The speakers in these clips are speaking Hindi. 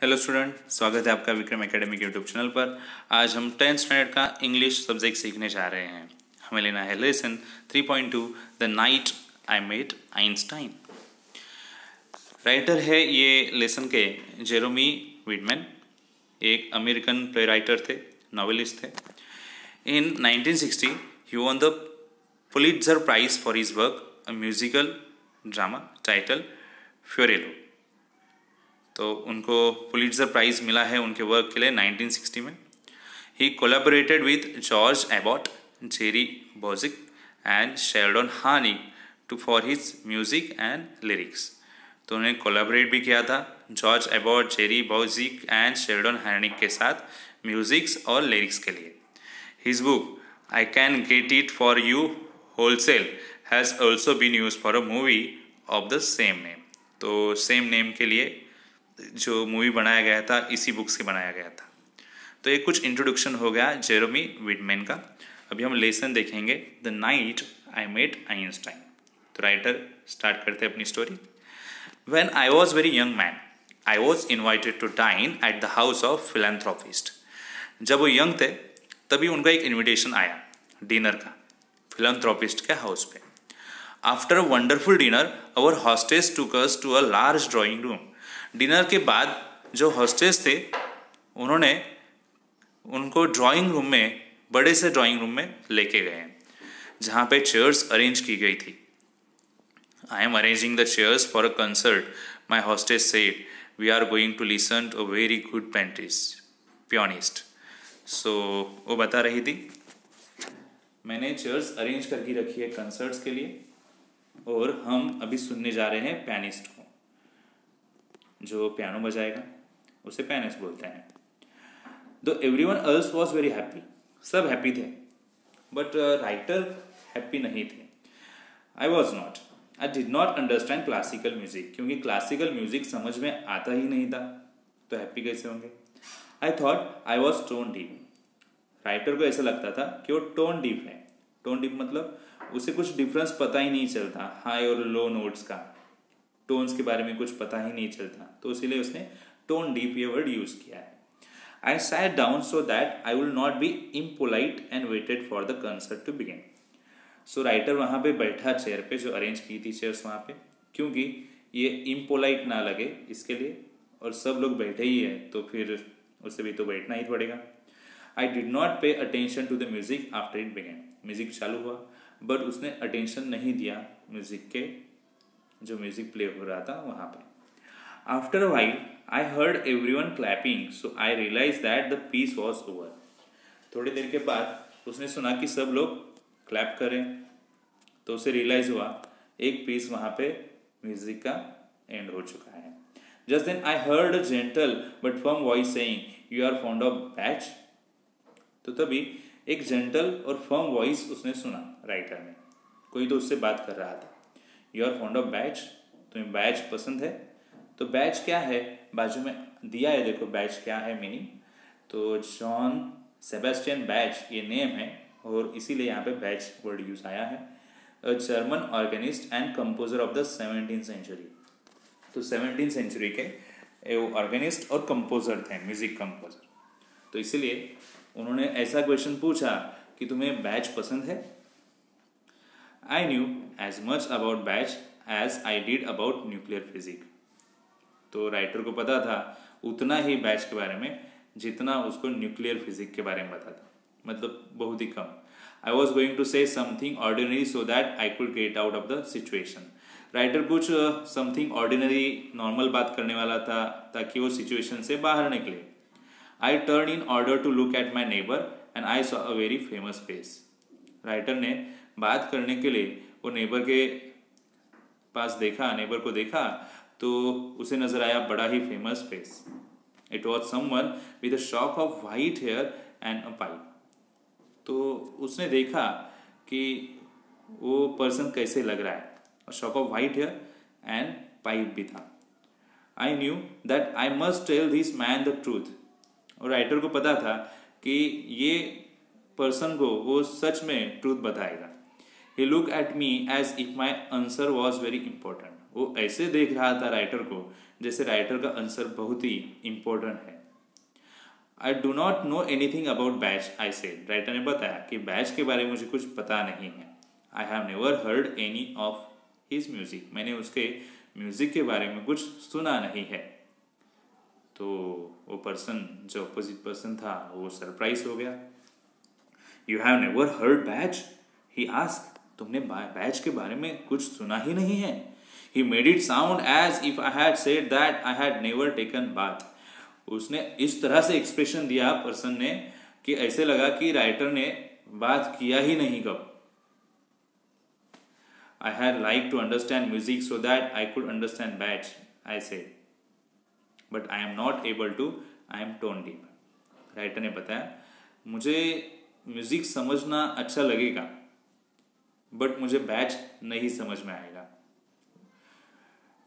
हेलो स्टूडेंट, स्वागत है आपका विक्रम एकेडमी के यूट्यूब चैनल पर। आज हम 10th स्टैंडर्ड का इंग्लिश सब्जेक्ट सीखने जा रहे हैं। हमें लेना है lesson 3.2 the night I met Einstein. Writer है ये लेसन के जेरोमी विडमैन, एक अमेरिकन प्ले राइटर थे, नॉवेलिस्ट थे। In 1960 he won the Pulitzer prize for his work, a musical drama title Fiorello. तो उनको पुलित्जर प्राइज मिला है उनके वर्क के लिए 1960 में। He collaborated with George Abbott, Jerry Bock and Sheldon Harnick to for his music and lyrics. तो उन्होंने कोलैबोरेट भी किया था George Abbott, Jerry Bock and Sheldon Harnick के साथ म्यूजिक्स और लिरिक्स के लिए। His book I can get it for you wholesale has also been use for a movie of the same name. तो सेम नेम के लिए जो मूवी बनाया गया था इसी बुक से बनाया गया था। तो ये कुछ इंट्रोडक्शन हो गया जेरोमी विडमैन का। अभी हम लेसन देखेंगे the night I met Einstein. तो राइटर स्टार्ट करते हैं अपनी story. When I was very young man I was invited to dine at the house of philanthropist. जब वो यंग थे तभी उनका एक इन्विटेशन आया डिनर का फिलैंथ्रोपिस्ट के हाउस पे। After a wonderful dinner our hostess took us to a large drawing room. Dinner के बाद जो हॉस्टेस थे उन्होंने उनको ड्राइंग रूम में, बड़े से ड्राइंग रूम में लेके गए जहाँ पे चेयर्स अरेंज की गई थी। I am arranging the chairs for a concert, my hostess said, we are going to listen to a very good pianist. So वो बता रही थी मैंने चेयर्स अरेंज करके रखी है कंसर्ट्स के लिए और हम अभी सुनने जा रहे हैं पियानिस्ट को। जो पियानो बजाएगा उसे पियानिस्ट बोलते हैं। दो everyone else was very happy, सब हैप्पी थे, बट राइटर हैप्पी नहीं थे। I was not, I did not understand classical music, क्योंकि क्लासिकल म्यूजिक समझ में आता ही नहीं था, तो हैप्पी कैसे होंगे। I thought I was tone deaf, writer को ऐसा लगता था कि वो टोन डीप है। टोन डीप मतलब उसे कुछ डिफरेंस पता ही नहीं चलता, हाई और लो नोट्स का, टोन्स के बारे में कुछ पता ही नहीं चलता, तो इसीलिए उसने टोन डीप ये वर्ड यूज किया है। I sat down so that I will not be impolite and waited for the concert to begin. So writer वहाँ पे बैठा चेयर पे, जो अरेंज की थी चेयर्स वहाँ पे, क्योंकि ये इम्पोलाइट ना लगे इसके लिए, और सब लोग बैठे ही है तो फिर उसे भी तो बैठना ही पड़ेगा। I did not pay attention to the music after it began. Music चालू हुआ बट उसने अटेंशन नहीं दिया म्यूजिक के, जो म्यूजिक प्ले हो रहा था वहाँ पे। After a while I heard everyone clapping, so I realize that the piece was over. थोड़ी देर के बाद उसने सुना कि सब लोग क्लैप करें, तो उसे रियलाइज हुआ एक पीस वहाँ पे म्यूजिक का एंड हो चुका है। Just then I heard a gentle but firm voice saying you are fond of Bach. तो तभी एक जेंटल और फर्म वॉइस उसने सुना राइटर ने, कोई तो उससे बात कर रहा था। You are fond of Bach, तुम्हें बैच पसंद है। तो बैच क्या है, बाजू में दिया है, देखो बैच क्या है मीनिंग। तो जॉन सेबेस्टियन बैच ये नेम है और इसीलिए यहाँ पे बैच वर्ड यूज आया है। A German organist and composer of the 17th century. तो 17th सेंचुरी के वो ऑर्गेनिस्ट और कंपोजर थे, म्यूजिक कंपोजर। तो इसीलिए उन्होंने ऐसा क्वेश्चन पूछा कि तुम्हें बैच पसंद है। I knew as much about Bach as I did about nuclear physics. तो राइटर को पता था उतना ही बैच के बारे में जितना उसको न्यूक्लियर फिजिक्स के बारे में पता था, मतलब बहुत ही कम। I was going to say something ordinary so that I could get out of the situation. Writer कुछ समथिंग ऑर्डिनरी, नॉर्मल बात करने वाला था ताकि वो सिचुएशन से बाहर निकले। I turn in order to look at my neighbour and I saw a very famous face. Writer ने बात करने के लिए वो नेबर के पास देखा, नेबर को देखा, तो उसे नजर आया बड़ा ही famous face. It was someone with a shock of white hair and a pipe. तो उसने देखा कि वो पर्सन कैसे लग रहा है, और shock of white hair and pipe भी था। I knew that I must tell this man the truth. और राइटर को पता था कि ये पर्सन को वो सच में ट्रूथ बताएगा। He looked at me as if my answer was very important. वो ऐसे देख रहा था राइटर को जैसे राइटर का आंसर बहुत ही इम्पोर्टेंट है। I do not know anything about batch, I said. Writer ने बताया कि बैच के बारे में मुझे कुछ पता नहीं है। I have never heard any of his music, मैंने उसके म्यूजिक के बारे में कुछ सुना नहीं है। तो वो पर्सन, जो अपोजिट पर्सन था, वो सरप्राइज हो गया। You have never heard Bach, he asked, तुमने बैच के बारे में कुछ सुना ही नहीं है। He made it sound as if I had said that I had never taken bath. उसने इस तरह से एक्सप्रेशन दिया पर्सन ने कि ऐसे लगा कि राइटर ने बात किया ही नहीं कब। I had like to understand music so that I could understand Bach, I said, but I am not able to, I am tone deaf. Writer ने बताया, मुझे म्यूजिक समझना अच्छा लगेगा बट मुझे बैच नहीं समझ में आएगा।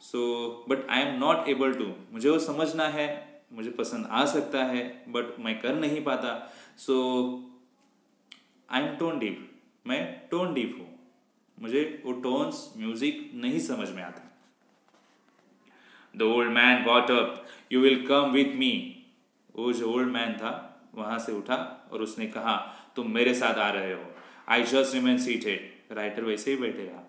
So but I am not able to, मुझे वो समझना है, मुझे पसंद आ सकता है बट मैं कर नहीं पाता। सो आई एम टोन डीप, मैं टोन डीप हूँ, मुझे वो टोन्स म्यूजिक नहीं समझ में आता। The old man got up, you will come with मी। वो जो ओल्ड मैन था वहां से उठा और उसने कहा, तुम मेरे साथ आ रहे हो। I just remain seated, writer वैसे ही बैठे रहा।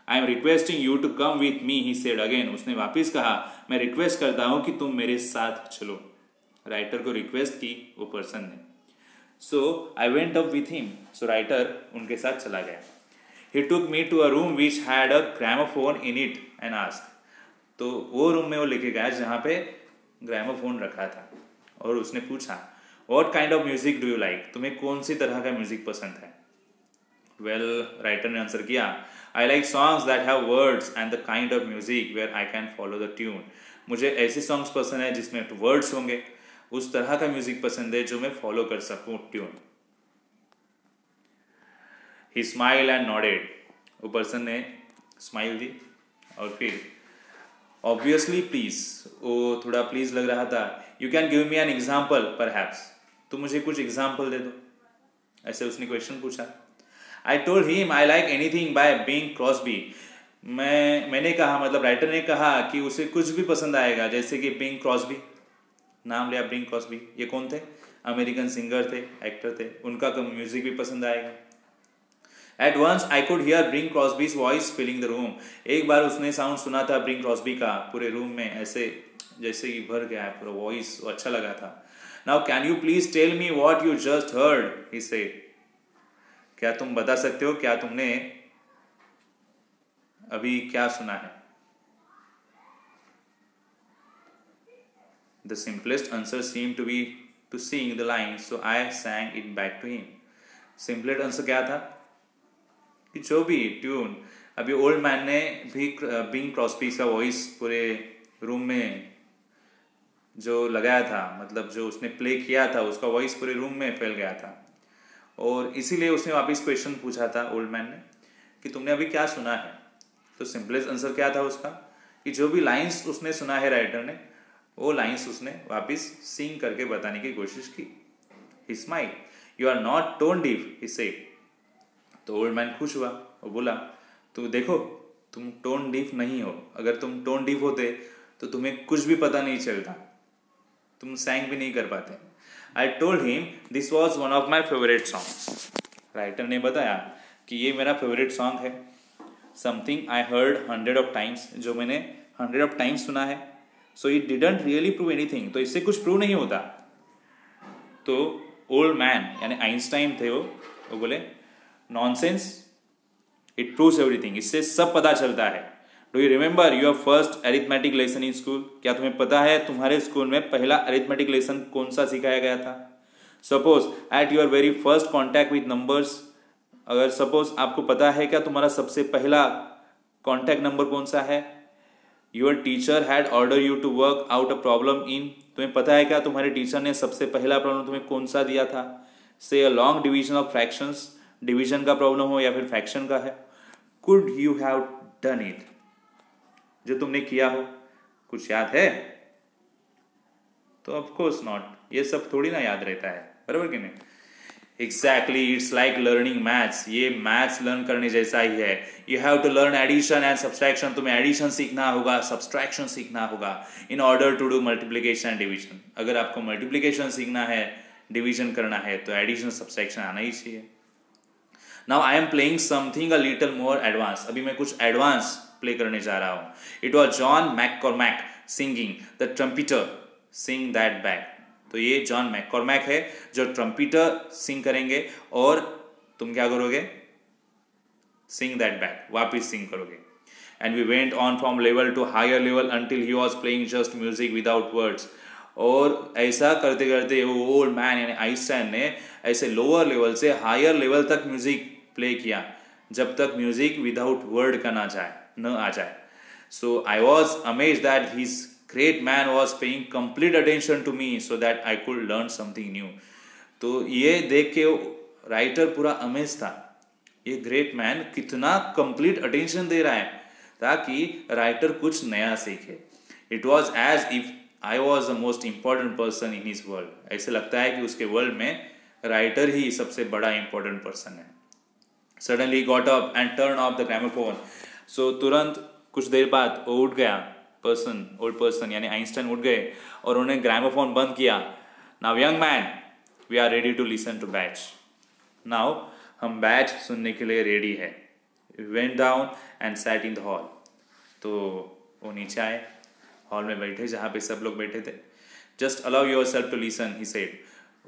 I am requesting you to come with me, he said again. उसने वापिस कहा, मैं रिक्वेस्ट करता हूं कि तुम मेरे साथ चलो। राइटर को रिक्वेस्ट की वो पर्सन ने। So I went up with him, so writer उनके साथ चला गया। He took me to a room which had a gramophone in it and asked, तो वो रूम में वो लेके गया जहाँ पे ग्रामोफोन रखा था और उसने पूछा, what kind of music do you like, तुम्हें कौन सी तरह का म्यूजिक पसंद है। वेल, राइटर ने आंसर किया, I like songs that have words and the kind of music where I can follow the tune. मुझे ऐसे सॉन्ग्स पसंद है जिसमें वर्ड्स होंगे, उस तरह का म्यूजिक पसंद है जो मैं फॉलो कर सकूं tune. He smile and nodded, वो पर्सन ने स्माइल दी और फिर ऑब्वियसली प्लीज, वो थोड़ा प्लीज लग रहा था। You can give me an example perhaps, तो मुझे कुछ एग्जाम्पल दे दो, ऐसे उसने क्वेश्चन पूछा। I told him I like anything by Bing Crosby, मैंने कहा, मतलब राइटर ने कहा कि उसे कुछ भी पसंद आएगा, जैसे कि बिंग क्रॉस्बी, नाम लिया बिंग क्रॉस्बी। ये कौन थे? अमेरिकन सिंगर थे, एक्टर थे, उनका म्यूजिक भी पसंद आएगा। At once I could hear Bing Crosby's voice filling the room, एक बार उसने साउंड सुना था बिंग क्रॉस्बी का पूरे रूम में, ऐसे जैसे कि भर गया पूरा वॉइस, अच्छा लगा था। Now can you please tell me what you just heard, he said, क्या तुम बता सकते हो क्या तुमने अभी क्या सुना है। The simplest answer seem to be to sing the line, so I sang it back to him. Simplest answer क्या था कि जो भी ट्यून अभी ओल्ड मैन ने भी बिंग क्रॉस्बी का वॉइस पूरे रूम में जो लगाया था, मतलब जो उसने प्ले किया था, उसका वॉइस पूरे रूम में फैल गया था, और इसीलिए उसने वापस क्वेश्चन पूछा था ओल्ड मैन ने कि तुमने अभी क्या सुना है। तो सिंपलेस्ट आंसर क्या था उसका कि जो भी लाइंस उसने सुना है राइटर ने, वो लाइंस उसने वापस सिंग करके बताने की कोशिश की। He smile, you are not tone deaf, he said. तो ओल्ड मैन खुश हुआ, वो बोला, तो देखो तुम टोन डीफ नहीं हो, अगर तुम टोन डीफ होते तो तुम्हें कुछ भी पता नहीं चलता, तुम सैंग भी नहीं कर पाते। आई told him this was one of my favourite song, writer ने बताया कि ये मेरा फेवरेट सॉन्ग है। Something I heard 100 of times, जो मैंने 100 ऑफ टाइम्स सुना है। So it didn't really prove anything, तो इससे कुछ प्रूव नहीं होता। तो ओल्ड मैन यानी आइंस्टाइन थे, वो बोले, नॉनसेंस, इट प्रूव्स एवरीथिंग, इससे सब पता चलता है। Do you remember your first arithmetic lesson in school, क्या तुम्हें पता है तुम्हारे स्कूल में पहला अरिथमेटिक लेसन कौन सा सिखाया गया था। Suppose at your very first contact with numbers, अगर सपोज आपको पता है क्या तुम्हारा सबसे पहला कॉन्टैक्ट नंबर कौन सा है। Your teacher had order you to work out a problem in, तुम्हें पता है क्या तुम्हारे टीचर ने सबसे पहला प्रॉब्लम तुम्हें कौन सा दिया था। से a long division of fractions, division का प्रॉब्लम हो या फिर फ्रैक्शन का है। Could you have done it, जो तुमने किया हो कुछ याद है। तो ऑफ कोर्स नॉट, ये सब थोड़ी ना याद रहता है, बराबर कि नहीं। Exactly, it's like learning maths, ये मैथ्स लर्न करने जैसा ही है. You have to learn addition and subtraction, तुम्हें एडिशन सीखना होगा, सब्सट्रैक्शन सीखना होगा in order to do multiplication and division. अगर आपको मल्टीप्लीकेशन सीखना है, डिवीजन करना है, तो एडिशन सब्सट्रैक्शन आना ही चाहिए. Now I am playing something a little more advance. अभी मैं कुछ एडवांस प्ले करने जा रहा हूँ. It was John McCormack singing the trumpeter sing that back. तो ये जॉन मैककॉर्मैक है जो ट्रम्पिटर सिंग करेंगे और तुम क्या करोगे, सिंग दैट बैक, वापिस सिंग करोगे. And we went on from level to higher level until he was playing just music without words. और ऐसा करते करते वो ओल्ड मैन यानी आइंस्टाइन ने ऐसे लोअर लेवल से हायर लेवल तक म्यूजिक प्ले किया जब तक म्यूजिक विदाउट वर्ड का न आ जाए. So I was amazed that his great man was paying complete attention to me so that I could learn something new. तो ये देख के राइटर पूरा अमेज था, ये ग्रेट मैन कितना कंप्लीट अटेंशन दे रहा है ताकि राइटर कुछ नया सीखे. It was as if I was the most important person in his world. ऐसे लगता है कि उसके वर्ल्ड में राइटर ही सबसे बड़ा इंपॉर्टेंट पर्सन है. Suddenly got up and turn off the gramophone. So तुरंत कुछ देर बाद वो उठ गया, ओल्ड पर्सन यानी आइंस्टाइन उठ गए और उन्होंने ग्रामोफोन बंद किया. Now young man, we are ready to listen to Bach. Now हम बैच सुनने के लिए रेडी है. Went down and sat in the hall. तो वो नीचे आए, हॉल में बैठे जहाँ पे सब लोग बैठे थे. Just allow yourself to listen, he said.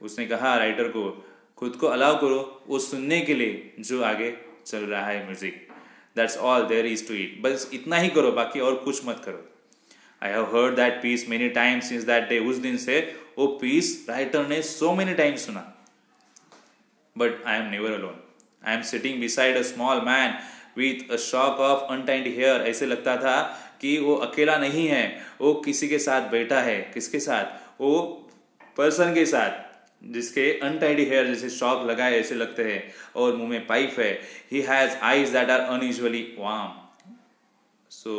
उसने कहा राइटर को, खुद को अलाउ करो वो सुनने के लिए जो आगे चल रहा है music. That's all there is to it. बस इतना ही करो, बाकी और कुछ मत करो. I have heard that piece many times since that day. उस दिन से वो piece राइटर ने so many times सुना. But I am never alone. I am sitting beside a small man with a shock of untied hair. ऐसे लगता था कि वो अकेला नहीं है, वो किसी के साथ बैठा है. किसके साथ? वो पर्सन के साथ जिसके अनटाइडी हेयर जैसे शॉक लगाए ऐसे लगते हैं और मुंह में पाइप है. He has eyes that are unusually warm. सो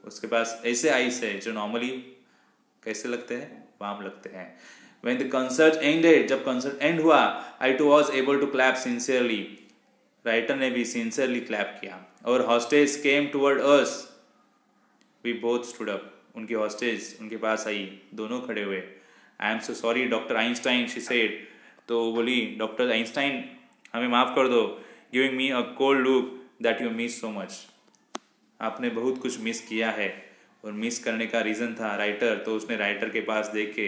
उसके पास ऐसे आइस है जो नॉर्मली कैसे लगते हैं, वार्म लगते हैं. When the concert ended, जब concert end हुआ, I too was able to clap sincerely. Writer ने भी sincerely clap किया. और hostess came toward us. We both stood up. उनकी hostess उनके पास आई, दोनों खड़े हुए. I am so sorry, Dr. Einstein, she said. तो बोली, डॉक्टर आइंस्टाइन हमें माफ़ कर दो. Giving me a cold look that you miss so much. आपने बहुत कुछ मिस किया है. और मिस करने का रीज़न था राइटर, तो उसने राइटर के पास देख के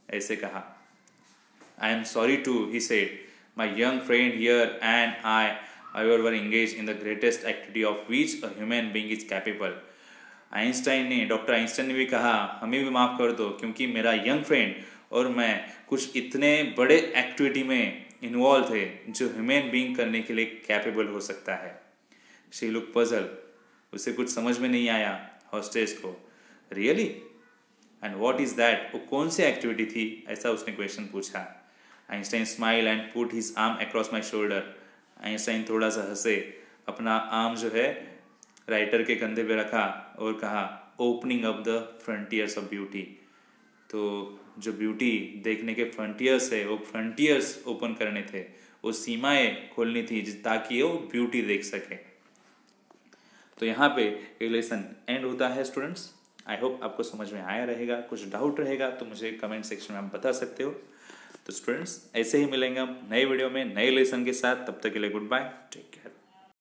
ऐसे कहा. I am sorry to, he said. My young friend here and I were engage in the greatest activity of which a human being is capable. Doctor Einstein ने भी कहा, हमें भी माफ़ कर दो क्योंकि मेरा यंग फ्रेंड और मैं कुछ इतने बड़े एक्टिविटी में इन्वॉल्व थे जो ह्यूमन बीइंग करने के लिए कैपेबल हो सकता है. She look puzzle. उसे कुछ समझ में नहीं आया हॉस्टेस को. Really? And what is that? वो कौन सी एक्टिविटी थी, ऐसा उसने क्वेश्चन पूछा. Einstein smile and put his arm across my shoulder. Einstein थोड़ा सा हंसे, अपना आर्म जो है राइटर के कंधे पे रखा और कहा, opening up the frontiers of beauty. तो जो ब्यूटी देखने के फ्रंटियर्स है वो फ्रंटियर्स ओपन करने थे, वो सीमाएं खोलनी थी ताकि वो ब्यूटी देख सके. तो यहाँ पे ये लेसन एंड होता है स्टूडेंट्स. आई होप आपको समझ में आया रहेगा. कुछ डाउट रहेगा तो मुझे कमेंट सेक्शन में आप बता सकते हो. तो स्टूडेंट्स ऐसे ही मिलेंगे हम नए वीडियो में नए लेसन के साथ. तब तक के लिए गुड बाय, टेक केयर.